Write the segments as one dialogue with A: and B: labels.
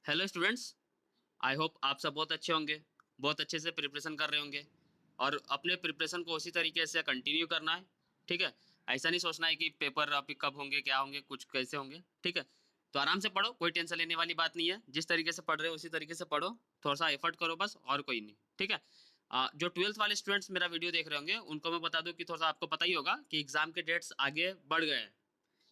A: Hello students. I hope आप सब बहुत अच्छे होंगे, बहुत अच्छे से प्रिपरेशन कर रहे होंगे और अपने प्रिपरेशन को उसी तरीके से कंटिन्यू करना है। ठीक है, ऐसा नहीं सोचना है कि पेपर अभी कब होंगे, क्या होंगे, कुछ कैसे होंगे। ठीक है, तो आराम से पढ़ो, कोई टेंशन लेने वाली बात नहीं है। जिस तरीके से पढ़ रहे हो उसी तरीके से पढ़ो, थोड़ा सा एफर्ट करो बस, और कोई नहीं। ठीक है, जो 12th वाले स्टूडेंट्स मेरा वीडियो देख रहे होंगे उनको मैं बता दूं कि थोड़ा सा आपको पता ही होगा कि एग्जाम के डेट्स आगे बढ़ गए हैं।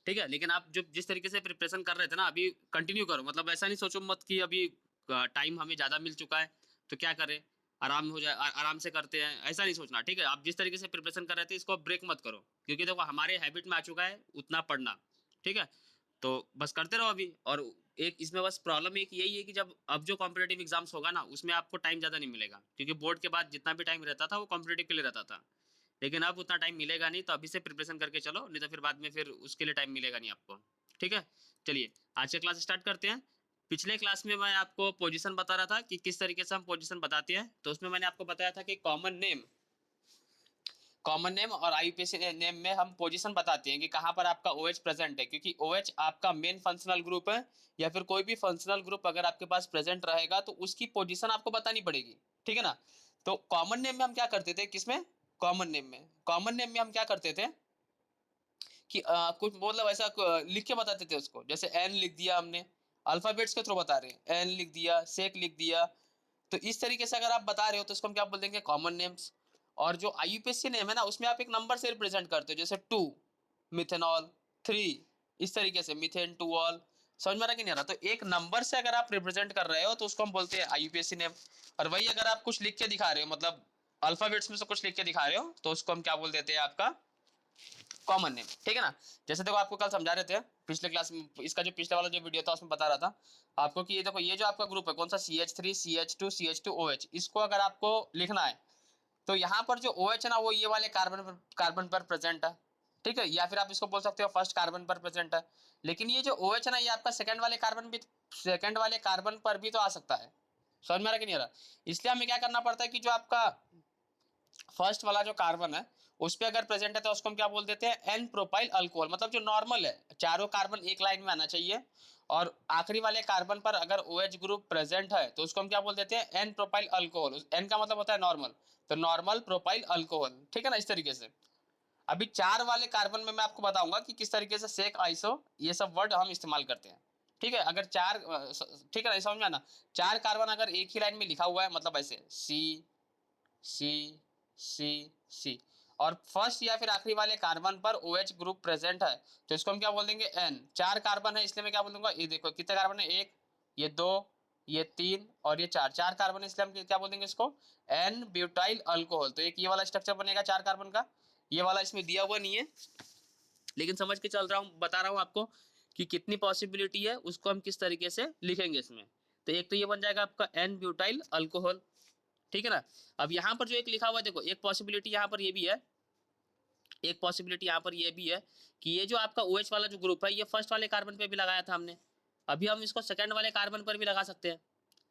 A: ठीक है, लेकिन आप जो जिस तरीके से प्रिपरेशन कर रहे थे ना, अभी कंटिन्यू करो। मतलब ऐसा नहीं सोचो मत कि अभी टाइम हमें ज़्यादा मिल चुका है तो क्या करें, आराम हो जाए, आराम से करते हैं, ऐसा नहीं सोचना। ठीक है, आप जिस तरीके से प्रिपरेशन कर रहे थे इसको ब्रेक मत करो, क्योंकि देखो हमारे हैबिट में आ चुका है उतना पढ़ना। ठीक है, तो बस करते रहो अभी। और एक इसमें बस प्रॉब्लम एक यही है कि जब अब जो कॉम्पिटेटिव एग्जाम्स होगा ना, उसमें आपको टाइम ज़्यादा नहीं मिलेगा, क्योंकि बोर्ड के बाद जितना भी टाइम रहता था वो कॉम्पिटेटिव के लिए रहता था। लेकिन अब उतना टाइम मिलेगा नहीं, तो अभी से प्रिपरेशन करके चलो, नहीं तो फिर बाद में फिर उसके लिए टाइम मिलेगा नहीं आपको। ठीक है, चलिए आज का क्लास स्टार्ट करते हैं। पिछले क्लास में मैं आपको पोजीशन बता रहा था कि किस तरीके से हम पोजीशन बताते हैं। तो उसमें मैंने आपको बताया था कि कॉमन नेम और आईयूपीएसी नेम में हम पोजीशन बताते हैं कि कहाँ पर आपका ओएच प्रेजेंट है, क्योंकि ओएच आपका मेन फंक्शनल ग्रुप है, या फिर कोई भी फंक्शनल ग्रुप अगर आपके पास प्रेजेंट रहेगा तो उसकी पोजीशन आपको बतानी पड़ेगी। ठीक है ना। तो कॉमन नेम में हम क्या करते थे, किसमें, कॉमन नेम में हम क्या करते थे कि कुछ मतलब ऐसा लिख के बताते थे उसको। जैसे एन लिख दिया हमने, अल्फाबेट्स के थ्रू बता रहे हैं, एन लिख दिया, सेक लिख दिया। तो इस तरीके से अगर आप बता रहे हो तो इसको हम क्या बोल देंगे, कॉमन नेम्स। और जो आईयूपीएसी नेम है ना, उसमें आप एक नंबर से रिप्रेजेंट करते हो, जैसे 2 मिथेनॉल, 3 इस तरीके से मिथेन टू ऑल। समझ में आ रहा कि नहीं आ रहा। तो एक नंबर से अगर आप रिप्रेजेंट कर रहे हो तो उसको हम बोलते हैं आईयूपीएसी नेम। और वही अगर आप कुछ लिख के दिखा रहे हो, मतलब अल्फाबेट्स में से कुछ लिख के दिखा रहे हो, तो उसको हम क्या बोल देते हैं, आपका कॉमन नेम। ठीक है ना। जैसे देखो आपको कल समझा रहे थे पिछले क्लास में, इसका जो पिछले वाला जो वीडियो था उसमें बता रहा था आपको कि ये देखो, ये जो आपका ग्रुप है कौन सा, CH3 CH2 CH2OH, इसको अगर आपको लिखना है तो यहाँ पर जो OH है ना, वो ये वाले कार्बन पर प्रेजेंट है। ठीक है, या फिर आप इसको बोल सकते हो फर्स्ट कार्बन पर प्रेजेंट है। लेकिन ये जो OH है ना, ये आपका सेकंड वाले कार्बन पर भी तो आ सकता है। समझ में आ रहा कि नहीं आ रहा। इसलिए हमें क्या करना पड़ता है कि जो आपका फर्स्ट वाला जो कार्बन है उस पर अगर प्रेजेंट है तो उसको हम क्या बोल देते हैं, एन प्रोपाइल अल्कोहल। मतलब जो नॉर्मल है, चारों कार्बन एक लाइन में आना चाहिए। और आखिरी वाले कार्बन पर अगर OH ग्रुप प्रेजेंट है तो उसको हम क्या बोल देते हैं, एन प्रोपाइल अल्कोहल। एन का मतलब होता है नॉर्मल, तो नॉर्मल प्रोपाइल अल्कोहल। ठीक है ना, इस तरीके से। अभी 4 वाले कार्बन में मैं आपको बताऊंगा कि किस तरीके से सेक, आइसो, ये सब वर्ड हम इस्तेमाल करते हैं। ठीक है, अगर चार, ठीक है ना, समझ में आना। 4 कार्बन अगर एक ही लाइन में लिखा हुआ है, मतलब ऐसे सी सी सी, और फर्स्ट या फिर आखिरी वाले कार्बन पर OH ग्रुप प्रेजेंट है तो इसको हम क्या बोल देंगे, एन। 4 कार्बन है इसलिए मैं क्या बोल दूंगा, ये देखो कितने कार्बन है, एक, ये 2, ये 3 और ये 4, 4 कार्बन है इसलिए हम क्या बोल देंगे इसको, एन ब्यूटाइल अल्कोहल। तो एक ये वाला स्ट्रक्चर बनेगा 4 कार्बन का। ये वाला इसमें दिया हुआ नहीं है, लेकिन समझ के चल रहा हूँ, बता रहा हूँ आपको कि कितनी पॉसिबिलिटी है, उसको हम किस तरीके से लिखेंगे इसमें। तो एक तो ये बन जाएगा आपका एन ब्यूटाइल अल्कोहल। ठीक है ना। अब यहाँ पर जो एक लिखा हुआ है, देखो एक पॉसिबिलिटी यहाँ पर ये भी है, एक पॉसिबिलिटी यहाँ पर ये भी है कि ये जो आपका OH वाला जो ग्रुप है, ये फर्स्ट वाले कार्बन पे भी लगाया था हमने, अभी हम इसको सेकंड वाले कार्बन पर भी लगा सकते हैं।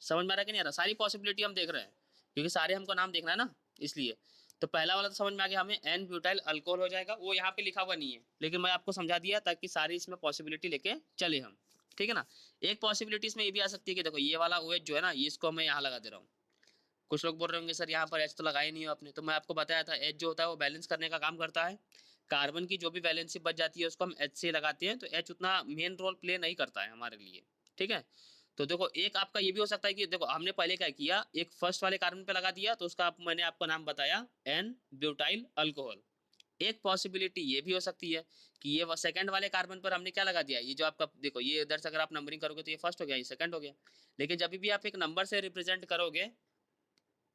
A: समझ में आ रहा है कि नहीं आ रहा। सारी पॉसिबिलिटी हम देख रहे हैं, क्योंकि सारे हमको नाम देखना है ना, इसलिए। तो पहला वाला तो समझ में आ गया हमें, एन ब्यूटाइल अल्कोहल हो जाएगा। वो यहाँ पे लिखा हुआ नहीं है, लेकिन मैं आपको समझा दिया ताकि सारी इसमें पॉसिबिलिटी लेके चले हम। ठीक है ना। एक पॉसिबिलिटी इसमें ये भी आ सकती है कि देखो ये वाला OH जो है ना, ये इसको मैं यहाँ लगा दे रहा हूँ। कुछ लोग बोल रहे होंगे सर यहाँ पर एच तो लगाया नहीं हो आपने, तो मैं आपको बताया था एच जो होता है वो बैलेंस करने का काम करता है। कार्बन की जो भी वैलेंसी बच जाती है उसको हम एच से लगाते हैं, तो एच उतना मेन रोल प्ले नहीं करता है हमारे लिए। ठीक है, तो देखो एक आपका ये भी हो सकता है कि देखो हमने पहले क्या किया, एक फर्स्ट वाले कार्बन पे लगा दिया तो उसका मैंने आपको नाम बताया एन ब्यूटाइल अल्कोहल। एक पॉसिबिलिटी ये भी हो सकती है कि ये सेकंड वाले कार्बन पर हमने क्या लगा दिया, ये जो आपका देखो ये इधर से अगर आप नंबरिंग करोगे तो ये फर्स्ट हो गया, ये सेकंड हो गया। लेकिन जब भी आप एक नंबर से रिप्रेजेंट करोगे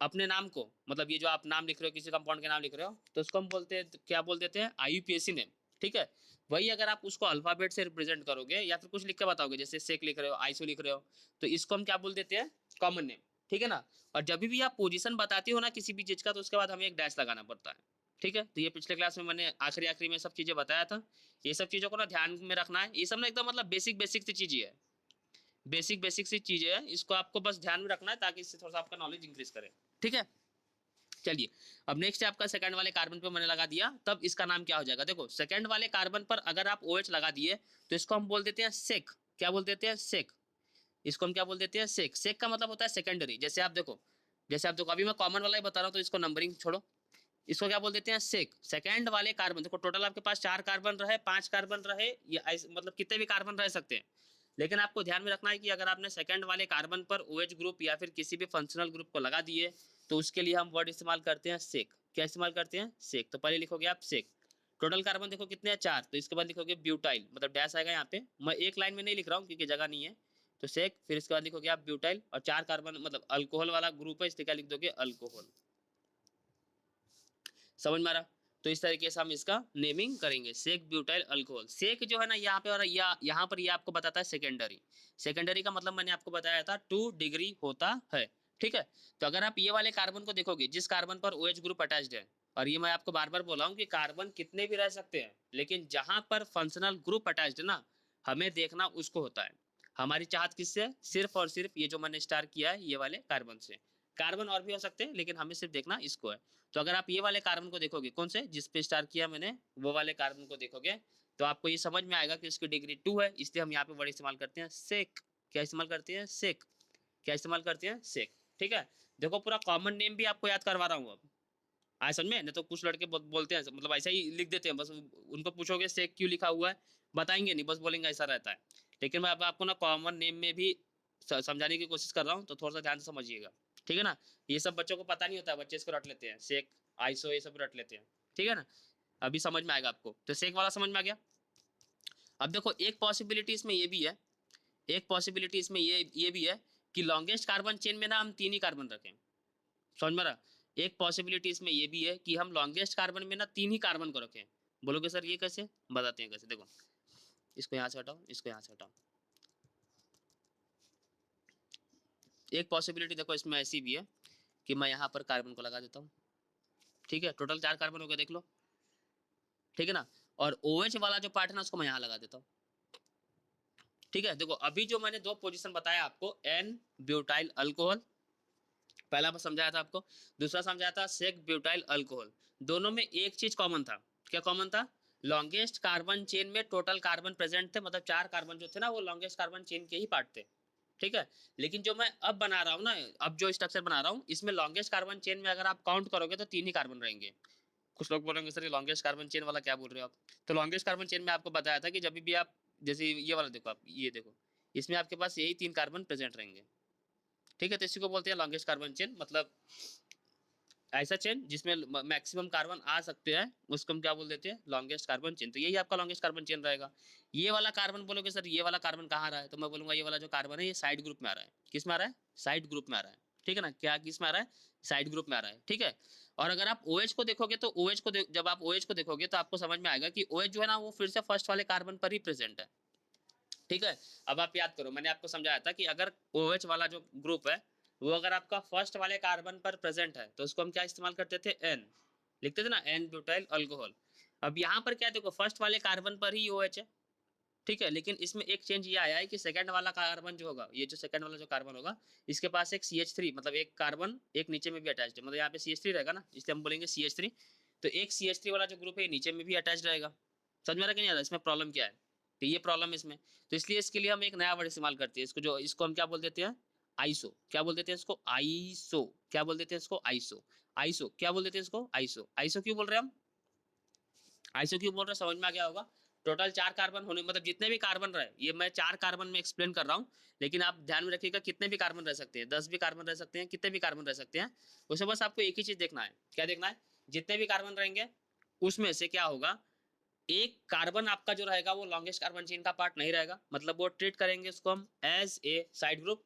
A: अपने नाम को, मतलब ये जो आप नाम लिख रहे हो, किसी कंपाउंड के नाम लिख रहे हो, तो उसको हम बोलते हैं, क्या बोल देते हैं, आईयूपीएसी नेम। ठीक है, वही अगर आप उसको अल्फाबेट से रिप्रेजेंट करोगे या फिर कुछ लिख के बताओगे, जैसे सेक लिख रहे हो, आइसो लिख रहे हो, तो इसको हम क्या बोल देते हैं, कॉमन नेम। ठीक है ना। और जब भी आप पोजीशन बताते हो ना किसी भी चीज का, तो उसके बाद हमें एक डैश लगाना पड़ता है। ठीक है, तो ये पिछले क्लास में मैंने आखिरी आखिरी में सब चीजें बताया था। ये सब चीजों को ना ध्यान में रखना है। ये सब ना एकदम मतलब बेसिक बेसिक सी चीजें है, बेसिक बेसिक सी चीजें है, इसको आपको बस ध्यान में रखना है ताकि इससे थोड़ा सा आपका नॉलेज इंक्रीज करे। ठीक है, चलिए अब नेक्स्ट है आपका सेकंड वाले कार्बन पे मैंने लगा दिया, तब इसका नाम क्या हो जाएगा, देखो सेकंड वाले कार्बन पर अगर आप OH लगा दिए तो इसको हम बोल देते हैं सेक। क्या बोल देते हैं, सेक। इसको हम क्या बोल देते हैं, सेक। सेक का मतलब होता है सेकेंडरी। जैसे आप देखो अभी मैं कॉमन वाला ही बता रहा हूँ, तो इसको नंबरिंग छोड़ो, इसको क्या बोल देते हैं, सेक। सेकेंड वाले कार्बन, देखो टोटल आपके पास 4 कार्बन रहे, 5 कार्बन रहे, या मतलब कितने भी कार्बन रह सकते हैं, लेकिन आपको ध्यान में रखना है कि अगर आपने सेकंड वाले कार्बन पर OH ग्रुप या फिर किसी भी फंक्शनल ग्रुप को लगा दिए, तो उसके लिए हम वर्ड इस्तेमाल करते हैं सेक। क्या इस्तेमाल करते हैं, सेक। तो पहले लिखोगे आप सेक। टोटल कार्बन देखो कितने हैं, 4, तो इसके बाद लिखोगे ब्यूटाइल, मतलब डैश आएगा यहाँ पे, मैं एक लाइन में नहीं लिख रहा हूँ क्योंकि जगह नहीं है, तो सेक, फिर इसके बाद लिखोगे आप ब्यूटाइल, और 4 कार्बन मतलब अल्कोहल वाला ग्रुप है, इसलिए क्या लिख दोगे, अल्कोहल। समझ में आ रहा? तो इस तरीके से हम इसका नेमिंग करेंगे, सेक ब्यूटाइल अल्कोहल। सेक जो है ना यहाँ पे, और यहाँ पर ये आपको बताता है सेकेंडरी। सेकेंडरी का मतलब मैंने आपको बताया था 2 डिग्री होता है, ठीक है। तो अगर आप ये वाले कार्बन को देखोगे, जिस कार्बन पर OH ग्रुप अटैच्ड है, और ये मैं आपको बार बार बोला हूँ कि कार्बन कितने भी रह सकते हैं, लेकिन जहां पर फंक्शनल ग्रुप अटैच्ड है ना, हमें देखना उसको होता है। हमारी चाहत किससे, सिर्फ और सिर्फ ये जो मैंने स्टार किया है ये वाले कार्बन से। कार्बन और भी हो सकते हैं, लेकिन हमें सिर्फ देखना इसको है। तो अगर आप ये वाले कार्बन को देखोगे, कौन से, जिस पे स्टार किया मैंने, वो वाले कार्बन को देखोगे, तो आपको ये समझ में आएगा कि उसकी डिग्री 2 है, इसलिए हम यहाँ पे वर्ड इस्तेमाल करते हैं सेक। क्या इस्तेमाल करते हैं, सेक। क्या इस्तेमाल करते हैं, सेक। ठीक है, देखो पूरा कॉमन नेम भी आपको याद करवा रहा हूँ अब, आया समझ में? नहीं तो कुछ लड़के बोलते हैं, मतलब ऐसा ही लिख देते हैं, बस उनको पूछोगे सेक क्यों लिखा हुआ है, बताएंगे नहीं, बस बोलेंगे ऐसा रहता है। लेकिन मैं अब आपको ना कॉमन नेम में भी समझाने की कोशिश कर रहा हूँ, तो थोड़ा सा ध्यान से समझिएगा, ठीक है ना। ये सब बच्चों को पता नहीं होता है, बच्चे इसको रट लेते हैं, सेक, आइसो, ये सब रट लेते हैं, ठीक है ना। अभी समझ में आएगा आपको, तो सेक वाला समझ में आ गया। अब देखो एक पॉसिबिलिटी इसमें ये भी है, एक पॉसिबिलिटी इसमें ये भी है कि लॉन्गेस्ट कार्बन चेन में ना हम 3 ही कार्बन रखें। समझ में आ रहा? एक पॉसिबिलिटी इसमें ये भी है कि हम लॉन्गेस्ट कार्बन में ना 3 ही कार्बन को रखें। बोलोगे सर ये कैसे, बताते हैं कैसे। देखो इसको यहाँ से हटाओ, इसको यहाँ से हटाओ। एक पॉसिबिलिटी देखो इसमें ऐसी भी है कि मैं यहाँ पर कार्बन को लगा देता हूँ, ठीक है, टोटल 4 कार्बन हो गए, देख लो, ठीक है ना। और OH वाला जो पार्ट है ना, उसको मैं यहाँ लगा देता हूँ, ठीक है। देखो अभी जो मैंने 2 पोजीशन बताया आपको, एन ब्यूटाइल अल्कोहल, पहला मैं समझाया था आपको, दूसरा समझाया था सेक ब्यूटाइल अल्कोहल। दोनों में एक चीज कॉमन था, क्या कॉमन था, लॉन्गेस्ट कार्बन चेन में टोटल कार्बन प्रेजेंट थे, मतलब 4 कार्बन जो थे ना वो लॉन्गेस्ट कार्बन चेन के ही पार्ट थे, ठीक है। लेकिन जो मैं अब बना रहा हूँ ना, अब जो स्ट्रक्चर बना रहा हूँ, इसमें लॉन्गेस्ट कार्बन चेन में अगर आप काउंट करोगे तो 3 ही कार्बन रहेंगे। कुछ लोग बोलेंगे सर ये लॉन्गेस्ट कार्बन चेन वाला क्या बोल रहे हो आप, तो लॉन्गेस्ट कार्बन चेन में आपको बताया था कि जब भी आप, जैसे ये वाला देखो, आप ये देखो, इसमें आपके पास यही 3 कार्बन प्रेजेंट रहेंगे, ठीक है। तो इसी को बोलते हैं लॉन्गेस्ट कार्बन चेन, मतलब ऐसा चेन जिसमें मैक्सिमम कार्बन आ सकते हैं, उसको हम क्या बोल देते हैं, लॉन्गेस्ट कार्बन चेन। तो यही आपका लॉन्गेस्ट कार्बन चेन रहेगा। ये वाला कार्बन बोलोगे सर ये वाला कार्बन कहाँ आ रहा है, तो मैं बोलूंगा ये वाला जो कार्बन है ये साइड ग्रुप में आ रहा है। किस में आ रहा है, साइड ग्रुप में आ रहा है, ठीक है ना। क्या किस में आ रहा है, साइड ग्रुप में आ रहा है, ठीक है। और अगर आप OH को देखोगे, तो OH को जब आप OH को देखोगे तो आपको समझ में आएगा कि OH जो है ना वो फिर से फर्स्ट वाले कार्बन पर ही प्रेजेंट है, ठीक है। अब आप याद करो, मैंने आपको समझाया था कि अगर OH वाला जो ग्रुप है वो अगर आपका फर्स्ट वाले कार्बन पर प्रेजेंट है, तो उसको हम क्या इस्तेमाल करते थे, एन, लिखते थे ना, एन ब्यूटाइल अल्कोहल। अब यहाँ पर क्या देखो, फर्स्ट वाले कार्बन पर ही OH है, ठीक है। लेकिन इसमें एक चेंज ये आया है कि सेकंड वाला कार्बन जो होगा, ये जो सेकंड वाला जो कार्बन होगा, इसके पास एक CH3, मतलब एक कार्बन एक नीचे में भी अटैच्ड है, मतलब यहाँ पे CH3 रहेगा ना, इसलिए हम बोलेंगे CH3। तो एक CH3 वाला जो ग्रुप है नीचे में भी अटैच्ड रहेगा। समझ में आ रहा कि नहीं आ रहा, इसमें प्रॉब्लम क्या है, तो ये प्रॉब्लम इसमें, तो इसलिए इसके लिए हम एक नया वर्ड इस्तेमाल करते हैं, इसको हम क्या बोल देते हैं, आइसो। क्या बोल देते हैं इसको, आइसो। क्या बोल देते हैं इसको, आइसो। आइसो क्या बोल देते हैं इसको, आइसो। आइसो क्यों बोल रहे हैं हम, आइसो क्यों बोल रहे हैं, समझ में आ गया होगा। टोटल 4 कार्बन होने, मतलब जितने भी कार्बन रहे, ये मैं 4 कार्बन में एक्सप्लेन कर रहा हूँ, लेकिन आप ध्यान में रखिएगा कितने भी कार्बन रह सकते हैं, 10 भी कार्बन रह सकते हैं, कितने भी कार्बन रह सकते हैं, उसे बस आपको एक ही चीज देखना है। क्या देखना है, जितने भी कार्बन रहेंगे उसमें से क्या होगा, एक कार्बन आपका जो रहेगा वो लॉन्गेस्ट कार्बन चेन का पार्ट नहीं रहेगा, मतलब वो ट्रीट करेंगे उसको हम एज ए साइड ग्रुप।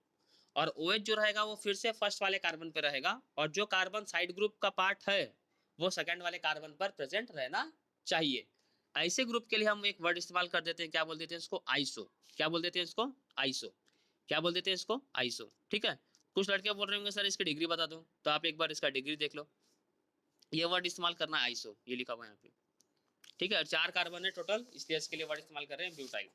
A: और OH जो रहेगा वो फिर से फर्स्ट वाले कार्बन पे रहेगा, और जो कार्बन साइड ग्रुप का पार्ट है वो सेकंड वाले कार्बन पर प्रेजेंट रहना चाहिए। ऐसे ग्रुप के लिए हम एक वर्ड इस्तेमाल कर देते हैं, क्या बोल देते हैं इसको, आइसो। क्या बोल देते हैं इसको, आइसो। क्या बोल देते हैं इसको, आइसो, ठीक है। कुछ लड़के बोल रहे होंगे सर इसकी डिग्री बता दो, तो आप एक बार इसका डिग्री देख लो, ये वर्ड इस्तेमाल करना है आइसो, ये लिखा हुआ है यहाँ पे, ठीक है। और 4 कार्बन है टोटल, इसलिए इसके लिए वर्ड इस्तेमाल कर रहे हैं ब्यूटाइल,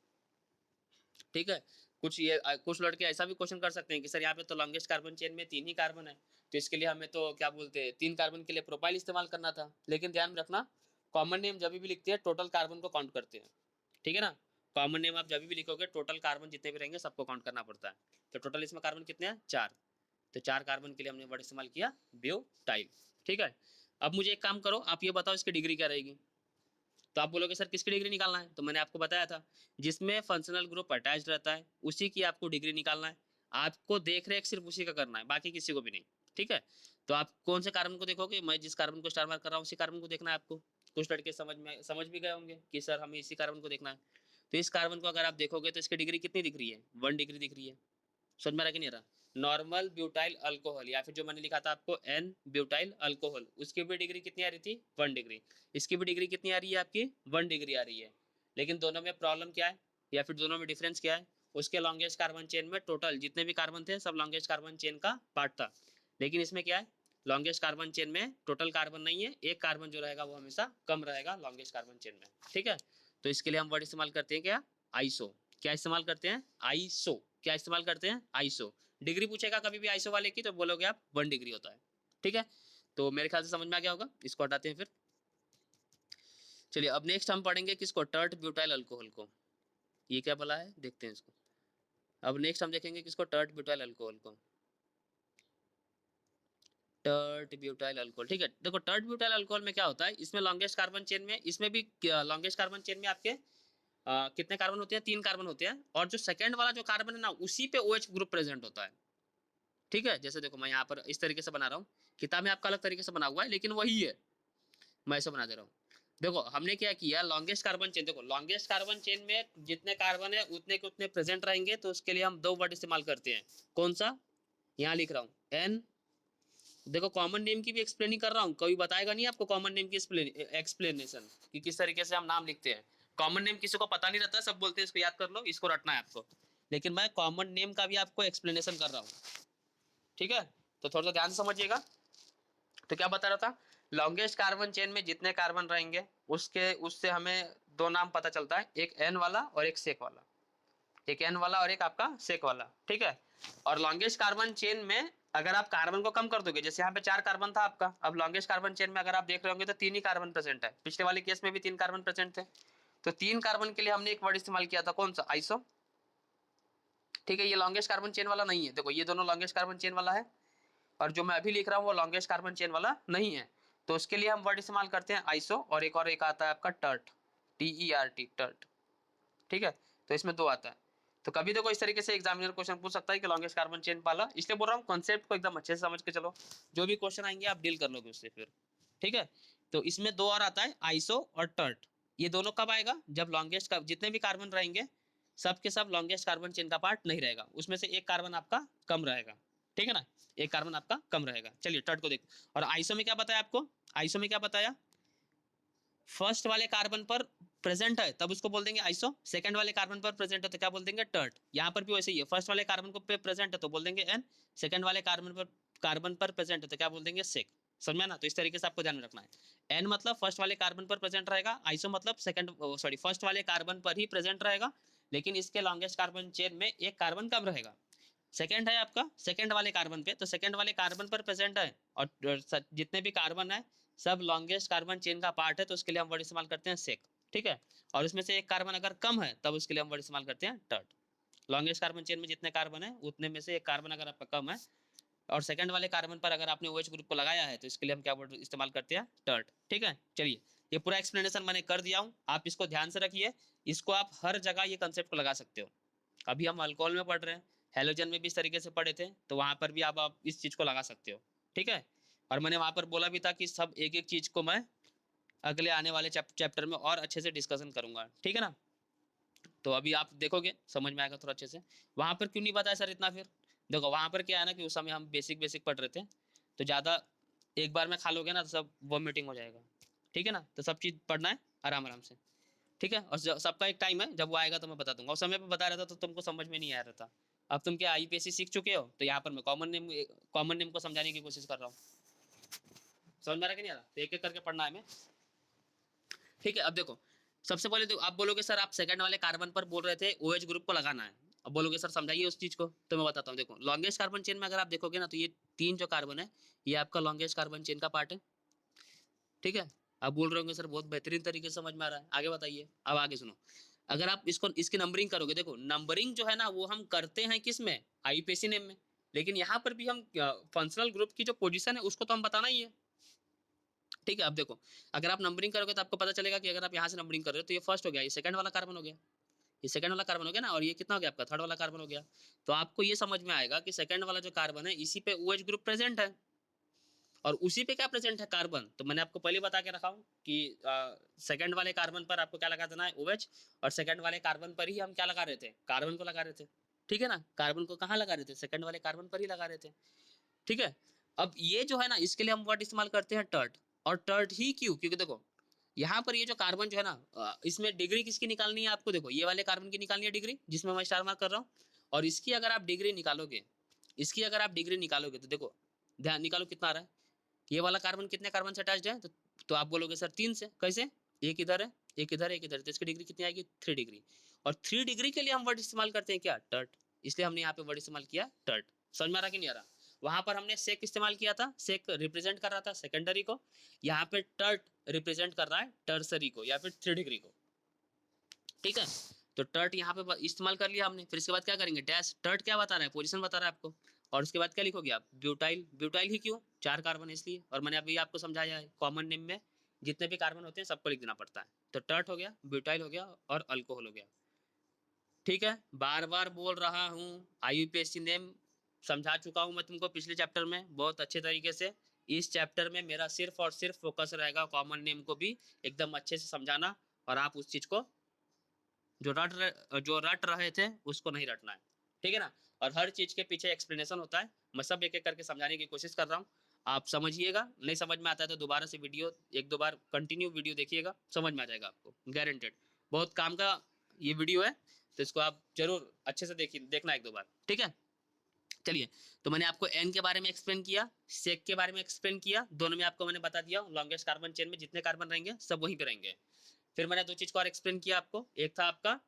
A: ठीक है। कुछ लड़के ऐसा भी क्वेश्चन कर सकते हैं कि सर यहाँ पे तो लॉन्गेस्ट कार्बन चेन में 3 ही कार्बन है, तो इसके लिए हमें तो क्या बोलते हैं 3 कार्बन के लिए प्रोपाइल इस्तेमाल करना था। लेकिन ध्यान रखना, कॉमन नेम जब भी लिखते हैं टोटल कार्बन को काउंट करते हैं, ठीक है ना। कॉमन नेम आप जब भी लिखोगे टोटल कार्बन जितने भी रहेंगे सबको काउंट करना पड़ता है। तो टोटल इसमें कार्बन कितने हैं 4, तो 4 कार्बन के लिए हमने वर्ड इस्तेमाल किया ब्यूटाइल। ठीक है, अब मुझे एक काम करो, आप ये बताओ इसकी डिग्री क्या रहेगी। तो आप बोलोगे सर किसकी डिग्री निकालना है, तो मैंने आपको बताया था जिसमें फंक्शनल ग्रुप अटैच रहता है उसी की आपको डिग्री निकालना है। आपको देख रेख सिर्फ उसी का करना है, बाकी किसी को भी नहीं। ठीक है, तो आप कौन से कार्बन को देखोगे, मैं जिस कार्बन को स्टार मार्क कर रहा हूँ उसी कार्बन को देखना है आपको। कुछ लड़के समझ भी गए होंगे कि सर हमें इसी कार्बन को देखना है। तो इस कार्बन को अगर आप देखोगे तो इसकी डिग्री कितनी दिख रही है, 1 डिग्री दिख रही है। समझ में आ रहा कि नहीं रहा। नॉर्मल ब्यूटाइल अल्कोहल या फिर जो मैंने लिखा था आपको एन ब्यूटाइल अल्कोहल, उसकी भी डिग्री कितनी आ रही थी 1 डिग्री। इसकी भी डिग्री कितनी आ रही है आपकी 1 डिग्री आ रही है। लेकिन दोनों में प्रॉब्लम क्या है या फिर दोनों में डिफरेंस क्या है, उसके लॉन्गेस्ट कार्बन चेन में टोटल जितने भी कार्बन थे सब लॉन्गेस्ट कार्बन चेन का पार्ट था। लेकिन इसमें क्या है, लॉन्गेस्ट कार्बन चेन में टोटल कार्बन नहीं है, एक कार्बन जो रहेगा वो हमेशा कम रहेगा लॉन्गेस्ट कार्बन चेन में। ठीक है, तो इसके लिए हम वर्ड इस्तेमाल करते हैं क्या, आइसो। क्या इस्तेमाल करते हैं, आइसो। क्या इस्तेमाल करते हैं, आइसो। डिग्री पूछेगा कभी भी आइसो वाले की तो बोलोगे आप 1 डिग्री होता है। ठीक है, तो मेरे ख्याल से समझ में आ गया होगा, इसको हटाते हैं फिर। चलिए अब नेक्स्ट हम पढ़ेंगे किसको, टर्ट ब्यूटाइल अल्कोहल को। ये क्या बोला है देखते हैं इसको। अब नेक्स्ट हम देखेंगे किसको, टर्ट ब्यूटाइल अल्कोहल को। Tert butyl alcohol. ठीक है, देखो टर्ट ब्यूटाइल अल्कोहल में क्या होता है, इसमें लॉन्गेस्ट कार्बन चेन में, इसमें भी लॉन्गेस्ट कार्बन चेन में आपके कितने कार्बन होते हैं, 3 कार्बन होते हैं। और जो सेकंड वाला जो कार्बन है ना उसी पे OH ग्रुप प्रेजेंट होता है। ठीक है, जैसे देखो मैं यहाँ पर इस तरीके से बना रहा हूँ, किताब में आपका अलग तरीके से बना हुआ है लेकिन वही है, मैं ऐसे बना दे रहा हूँ। देखो हमने क्या किया, लॉन्गेस्ट कार्बन चेन, देखो लॉन्गेस्ट कार्बन चेन में जितने कार्बन है उतने के उतने प्रेजेंट रहेंगे, तो उसके लिए हम 2 वर्ड इस्तेमाल करते हैं। कौन सा, यहाँ लिख रहा हूँ एन। देखो कॉमन नेम की भी एक्सप्लेनिंग कर रहा हूँ, कोई बताएगा नहीं आपको कॉमन नेम की एक्सप्लेनेशन कि किस तरीके से हम नाम लिखते हैं। कॉमन नेम किसी को पता नहीं रहता, सब बोलते हैं इसको याद कर लो, इसको रटना है आपको, लेकिन मैं कॉमन नेम का भी आपको एक्सप्लेनेशन कर रहा हूँ। ठीक है, तो थोड़ा सा ध्यान से समझिएगा। तो क्या बता रहा था, लॉन्गेस्ट कार्बन चेन में जितने कार्बन रहेंगे उससे हमें 2 नाम पता चलता है, एक एन वाला और एक सेक वाला, एक एन वाला और एक आपका सेक वाला। ठीक है, और लॉन्गेस्ट कार्बन चेन में अगर आप कार्बन को कम कर दोगे, जैसे यहाँ पे 4 कार्बन था आपका, अब लॉन्गेस्ट कार्बन चेन में अगर आप देख रहे होंगे तो 3 ही कार्बन प्रेजेंट है, पिछले वाले केस में भी 3 कार्बन प्रेजेंट थे। तो 3 कार्बन के लिए हमने एक वर्ड इस्तेमाल किया था, कौन सा, आइसो। ठीक है, ये लॉन्गेस्ट कार्बन चेन वाला नहीं है, देखो ये दोनों लॉन्गेस्ट कार्बन चेन वाला है, और जो मैं अभी लिख रहा हूँ वो लॉन्गेस्ट कार्बन चेन वाला नहीं है। तो उसके लिए हम वर्ड इस्तेमाल करते हैं आइसो, और एक आता है आपका टर्ट, TERT, टर्ट। ठीक है, तो इसमें 2 आता है। तो कभी देखो इस तरीके से एग्जामिनर क्वेश्चन पूछ सकता है कि लॉन्गेस्ट कार्बन चेन वाला, इसलिए बोल रहा हूँ कॉन्सेप्ट को एकदम अच्छे से समझ के चलो, जो भी क्वेश्चन आएंगे आप डील कर लोगे उससे फिर। ठीक है, तो इसमें 2 और आता है, आइसो और टर्ट। ये दोनों कब आएगा, जब लॉन्गेस्ट का जितने भी कार्बन रहेंगे सब के सब लॉन्गेस्ट कार्बन चेन का पार्ट नहीं रहेगा, उसमें से एक कार्बन आपका कम रहेगा। ठीक है ना, एक कार्बन आपका कम रहेगा। चलिए टर्ट को देखो, और आइसो में क्या बताया आपको, आइसो में क्या बताया, फर्स्ट वाले कार्बन पर प्रेजेंट है तब उसको बोल देंगे आइसो, सेकंड वाले कार्बन पर प्रेजेंट है तो क्या बोल देंगे टर्ट। यहाँ पर भी वैसे ही है, फर्स्ट वाले कार्बन को पे प्रेजेंट है तो बोल देंगे एन, सेकंड वाले कार्बन पर प्रेजेंट है तो क्या बोल देंगे सेक। समझ में ना, तो इस तरीके से आपको ध्यान में रखना है। एन मतलब फर्स्ट वाले कार्बन पर प्रेजेंट रहेगा, आइसो मतलब फर्स्ट वाले कार्बन पर ही प्रेजेंट रहेगा, लेकिन इसके लॉन्गेस्ट कार्बन चेन में एक कार्बन कम रहेगा। सेकंड है आपका सेकंड वाले कार्बन पे, तो सेकंड वाले कार्बन पर प्रेजेंट है, और जितने भी कार्बन है सब लॉन्गेस्ट कार्बन चेन का पार्ट है, तो उसके लिए हम वर्ड इस्तेमाल करते हैं सेक। ठीक है, और उसमें से एक कार्बन अगर कम है तब उसके लिए हम वर्ड इस्तेमाल करते हैं टर्ट। लॉन्गेस्ट कार्बन चेन में जितने कार्बन है उतने में से एक कार्बन अगर आपका कम है, और सेकंड वाले कार्बन पर अगर आपने OH ग्रुप को लगाया है तो इसके लिए हम क्या वर्ड इस्तेमाल करते हैं, टर्ट। ठीक है, चलिए ये पूरा एक्सप्लेनेशन मैंने कर दिया हूँ, आप इसको ध्यान से रखिए, इसको आप हर जगह ये कंसेप्ट को लगा सकते हो। अभी हम अल्कोहल में पढ़ रहे हैं, हेलोजन में भी इस तरीके से पढ़े थे, तो वहां पर भी आप इस चीज को लगा सकते हो। ठीक है, और मैंने वहां पर बोला भी था कि सब एक एक चीज को मैं अगले आने वाले चैप्टर में और अच्छे से डिस्कशन करूंगा। ठीक है ना, तो अभी आप देखोगे समझ में आएगा थोड़ा अच्छे से। वहां पर क्यों नहीं बताया सर इतना, फिर देखो वहां पर क्या है ना कि उस समय हम बेसिक बेसिक पढ़ रहे थे, तो ज़्यादा एक बार में खा लोगे ना तो सब वॉमिटिंग हो जाएगा। ठीक है ना, तो सब चीज़ पढ़ना है आराम आराम से। ठीक है, और सबका एक टाइम है, जब वो आएगा तो मैं बता दूंगा, उस समय पे बता रहा था तो तुमको समझ में नहीं आ रहा था। अब तुम क्या IPSC सीख चुके हो, तो यहाँ पर मैं कॉमन नेम को समझाने की कोशिश कर रहा हूँ। समझ में आ रहा कि नहीं आ रहा, तो एक एक करके पढ़ना है हमें। ठीक है, अब देखो सबसे पहले तो आप बोलोगे सर आप सेकंड वाले कार्बन पर बोल रहे थे OH ग्रुप को लगाना है, अब बोलोगे सर समझाइए उस चीज को, तो मैं बताता हूँ। देखो लॉन्गेस्ट कार्बन चेन में अगर आप देखोगे ना तो ये 3 जो कार्बन है ये आपका लॉन्गेस्ट कार्बन चेन का पार्ट है। ठीक है, आप बोल रहे होंगे सर बहुत बेहतरीन तरीके से समझ में आ रहा है, आगे बताइए। अब आगे सुनो, अगर आप इसको इसकी नंबरिंग करोगे, देखो नंबरिंग जो है ना वो हम करते हैं किस में, आईयूपीएसी नेम में, लेकिन यहाँ पर भी हम फंक्शनल ग्रुप की जो पोजीशन है उसको तो हम बताना ही है। ठीक है, अब देखो अगर आप नंबरिंग करोगे तो आपको पता चलेगा कि अगर आप यहाँ से नंबरिंग कर रहे हो तो ये फर्स्ट हो गया, ये सेकंड वाला कार्बन हो गया, ये सेकंड वाला कार्बन हो गया ना, और ये कितना हो गया आपका, थर्ड वाला कार्बन हो गया। तो आपको ये समझ में आएगा कि सेकंड वाला जो कार्बन है इसी पे OH ग्रुप प्रेजेंट है, और उसी पे क्या प्रेजेंट है, कार्बन। तो मैंने आपको पहले बता के रखा हूँ कि सेकंड वाले कार्बन पर आपको क्या लगा देना है, OH, और सेकंड वाले कार्बन पर ही हम क्या लगा रहे थे, कार्बन को लगा रहे थे। ठीक है ना, कार्बन को कहाँ लगा रहे थे, सेकंड वाले कार्बन पर ही लगा रहे थे। ठीक है, अब ये जो है ना इसके लिए हम वर्ड इस्तेमाल करते हैं टर्ट, और टर्ट ही क्यों, क्योंकि देखो यहाँ पर ये जो कार्बन जो है ना इसमें डिग्री किसकी निकालनी है आपको, देखो ये वाले कार्बन की निकालनी है डिग्री, जिसमें मैं स्टार मार्क कर रहा हूँ, और इसकी अगर आप डिग्री निकालोगे, इसकी अगर आप डिग्री निकालोगे तो देखो ध्यान निकालो कितना आ रहा है, ये वाला कार्बन कितने कार्बन से अटैच्ड है, तो आप बोलोगे सर 3 से, कैसे, एक इधर है, एक इधर, एक इधर, तो इसकी डिग्री कितनी आएगी, 3 डिग्री, और 3 डिग्री के लिए हम वर्ड इस्तेमाल करते हैं क्या, टर्ट, इसलिए हमने यहाँ पे वर्ड इस्तेमाल किया टर्ट। समझ में आ रहा कि नहीं आ रहा, वहां पर हमने सेक इस्तेमाल किया था, सेक रिप्रेजेंट कर रहा था सेकेंडरी को, यहाँ पे टर्ट रिप्रेजेंट कर रहा है टर्सरी को या फिर 3 डिग्री को। ठीक है, तो टर्ट यहाँ पे इस्तेमाल कर लिया हमने, फिर इसके बाद क्या करेंगे, डैश, टर्ट क्या बता रहा है, पोजीशन बता रहा है आपको, और उसके बाद क्या लिखोगे आप, ब्यूटाइल, ब्यूटाइल ही क्यों, 4 कार्बन है इसलिए, और मैंने अभी आपको समझाया है कॉमन नेम में जितने भी कार्बन होते हैं सबको लिख देना पड़ता है, तो टर्ट हो गया, ब्यूटाइल हो गया, और अल्कोहल हो गया। ठीक है, बार बार बोल रहा हूँ, आईयूपीएसी नेम समझा चुका हूँ मैं तुमको पिछले चैप्टर में बहुत अच्छे तरीके से, इस चैप्टर में मेरा सिर्फ और सिर्फ फोकस रहेगा कॉमन नेम को भी एकदम अच्छे से समझाना, और आप उस चीज को जो रट रहे थे उसको नहीं रटना है। ठीक है ना, और हर चीज के पीछे एक्सप्लेनेशन होता है, मैं सब एक एक करके समझाने की कोशिश कर रहा हूँ, आप समझिएगा, नहीं समझ में आता है तो दोबारा से वीडियो एक दो बार कंटिन्यू वीडियो देखिएगा, समझ में आ जाएगा आपको, गारंटेड, बहुत काम का ये वीडियो है, तो इसको आप जरूर अच्छे से देखना एक दो बार। ठीक है, चलिए, तो मैंने आपको एन के बारे में एक्सप्लेन किया, सेक के बारे में एक्सप्लेन किया, दोनों में आपको मैंने बता दिया लॉन्गेस्ट कार्बन चेन में जितने कार्बन रहेंगे सब वहीं पे रहेंगे। फिर मैंने 2 चीज को और एक्सप्लेन किया आपको, एक था आपका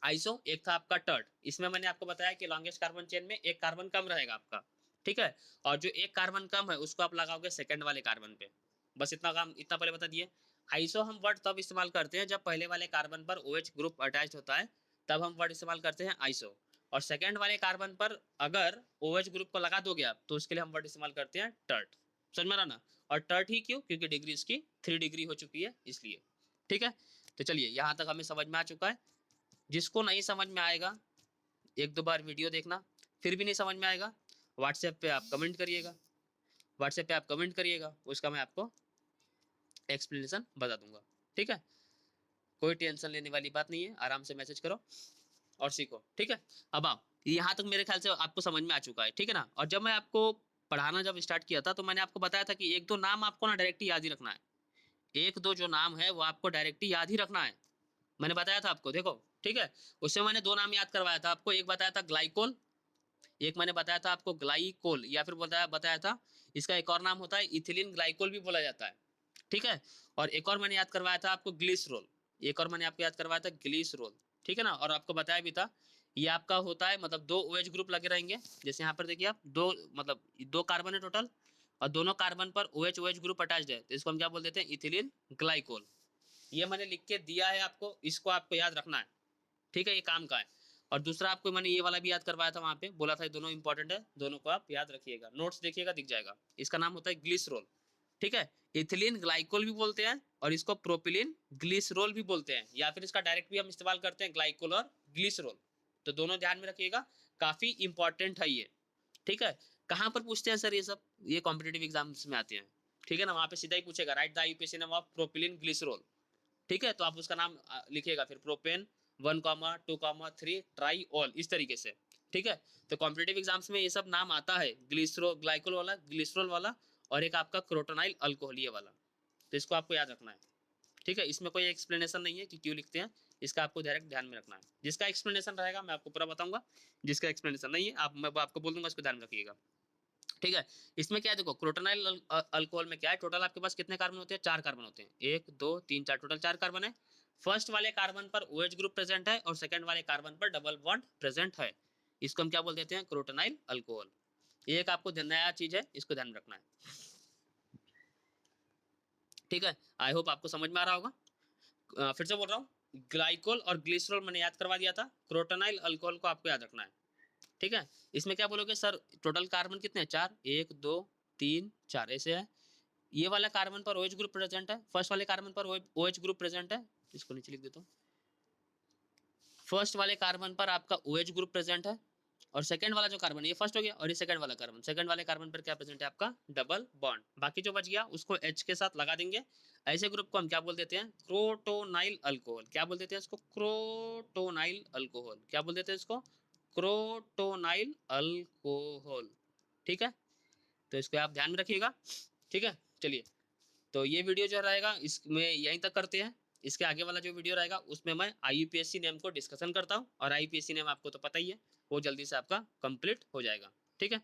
A: आइसो, एक था आपका टर्ट, इसमें मैंने आपको बताया कि लॉन्गेस्ट कार्बन चेन में एक कार्बन कम रहेगा आपका। ठीक है, और जो एक कार्बन कम है उसको आप लगाओगे सेकंड वाले कार्बन पे, बस इतना काम, इतना पहले बता दिए। आइसो हम वर्ड तब इस्तेमाल करते हैं जब पहले वाले कार्बन पर OH ग्रुप अटैच होता है, तब हम वर्ड इस्तेमाल करते हैं आइसो, और सेकंड वाले कार्बन पर अगर OH ग्रुप को लगा दोगे आप तो उसके लिए हम वर्ड इस्तेमाल करते हैं टर्ट। समझ में आ रहा ना, और टर्ट ही क्यों, क्योंकि डिग्री इसकी 3 डिग्री हो चुकी है इसलिए। ठीक है, तो चलिए यहाँ तक हमें समझ में आ चुका है, जिसको नहीं समझ में आएगा एक दो बार वीडियो देखना, फिर भी नहीं समझ में आएगा व्हाट्सएप पे आप कमेंट करिएगा, व्हाट्सएप पे आप कमेंट करिएगा, उसका मैं आपको एक्सप्लेनेशन बता दूंगा। ठीक है, कोई टेंशन लेने वाली बात नहीं है, आराम से मैसेज करो और सीखो। ठीक है, अब आप यहाँ तक मेरे ख्याल से आपको समझ में आ चुका है। ठीक है ना, और जब मैं आपको पढ़ाना जब स्टार्ट किया था तो मैंने आपको बताया था कि एक दो नाम आपको ना डायरेक्ट याद ही रखना है, एक दो जो नाम है वो आपको डायरेक्ट याद ही रखना है, मैंने बताया था आपको, देखो ठीक है, उससे मैंने 2 नाम याद करवाया था आपको, एक बताया था ग्लाइकोल, एक मैंने बताया था आपको ग्लाइकोल, या फिर बताया बताया था इसका एक और नाम होता है इथिलीन ग्लाइकोल भी बोला जाता है। ठीक है, और एक और मैंने याद करवाया था आपको ग्लिसरोल, एक और मैंने आपको याद करवाया था ग्लिसरोल। ठीक है ना, और आपको बताया भी था ये आपका होता है मतलब 2 OH ग्रुप लगे रहेंगे, जैसे यहाँ पर देखिए आप दो मतलब 2 कार्बन है टोटल, और दोनों कार्बन पर OH OH ग्रुप अटैच्ड है, तो इसको हम क्या बोल देते हैं, इथिलीन ग्लाइकोल। ये मैंने लिख के दिया है आपको, इसको आपको याद रखना है। ठीक है, ये काम का है, और दूसरा आपको मैंने ये वाला भी याद करवाया था वहां पे, बोला था ये दोनों इंपॉर्टेंट है, दोनों को आप याद रखिएगा, नोट्स देखिएगा दिख जाएगा, इसका नाम होता है ग्लिसरोल। ठीक है, इथिलीन ग्लाइकोल भी बोलते हैं और इसको प्रोपिलीन ग्लिसरोल भी बोलते हैं, या फिर इसका डायरेक्ट भी हम इस्तेमाल करते हैं ग्लाइकोल और ग्लिसरोल, तो दोनों ध्यान में रखिएगा, काफी इंपॉर्टेंट है ये। ठीक है, कहाँ पर पूछते हैं सर ये सब, ये कॉम्पिटेटिव एग्जाम्स में आते हैं। ठीक है ना, वहां पे सीधा ही पूछेगा right the IUPAC name of propylene glycerol. ठीक है, तो आप उसका नाम लिखिएगा फिर प्रोपेन 1,2,3 ट्राई ऑल, इस तरीके से। ठीक है, तो कॉम्पिटेटिव एग्जाम्स में ये सब नाम आता है, ग्लिसरो ग्लाइकोल वाला, ग्लिसरोल वाला, और एक आपका क्रोटोनाइल अल्कोहल ये वाला, तो इसको आपको याद रखना है। ठीक है, इसमें कोई एक्सप्लेनेशन नहीं है कि क्यों लिखते हैं, इसका आपको डायरेक्ट ध्यान में रखना है, जिसका एक्सप्लेनेशन रहेगा मैं आपको पूरा बताऊंगा, जिसका एक्सप्लेनेशन नहीं है आप मैं आपको बोल दूंगा, इसको ध्यान रखिएगा। ठीक है, इसमें क्या है देखो, क्रोटोनाइल अल्कोहल में क्या है, टोटल आपके पास कितने कार्बन होते हैं, 4 कार्बन होते हैं, 1 2 3 4, टोटल 4 कार्बन है। फर्स्ट वाले कार्बन पर OH ग्रुप प्रेजेंट है और सेकंड वाले कार्बन पर डबल बॉन्ड प्रेजेंट है, इसको हम क्या बोल देते हैं, क्रोटोनाइल अल्कोहल। ये एक आपको नया चीज है, इसको ध्यान रखना है। ठीक है, आई होप आपको समझ में आ रहा होगा। फिर से बोल रहा हूँ, ग्लाइकोल और ग्लिसरॉल मैंने याद करवा दिया था, क्रोटोनाइल अल्कोहल को आपको याद रखना है, ठीक है। इसमें क्या बोलोगे सर, टोटल कार्बन कितने हैं, 4, 1 2 3 4 ऐसे है। ये वाला कार्बन पर OH ग्रुप प्रेजेंट है, फर्स्ट वाले कार्बन पर OH ग्रुप प्रेजेंट है, इसको नीचे लिख देता हूँ। फर्स्ट वाले कार्बन पर आपका OH ग्रुप प्रेजेंट है, और सेकंड वाला जो कार्बन, ये फर्स्ट हो गया, और ये सेकंड वाला कार्बन, सेकंड वाले कार्बन पर क्या प्रेजेंट है आपका, डबल बॉन्ड। बाकी जो बच गया उसको H के साथ लगा देंगे। ऐसे ग्रुप को हम क्या बोल देते हैं, क्रोटोनाइल अल्कोहल। क्या बोल देते हैं इसको, क्रोटोनाइल अल्कोहल। क्या बोल देते हैं इसको, क्रोटोनाइल अल्कोहल, ठीक है। तो इसको आप ध्यान में रखिएगा, ठीक है। चलिए, तो ये वीडियो जो रहेगा इसमें यहीं तक करते हैं। इसके आगे वाला जो वीडियो रहेगा उसमें मैं IUPAC नेम को डिस्कशन करता हूँ, और IUPAC नेम आपको तो पता ही है, वो जल्दी से आपका कंप्लीट हो जाएगा, ठीक है।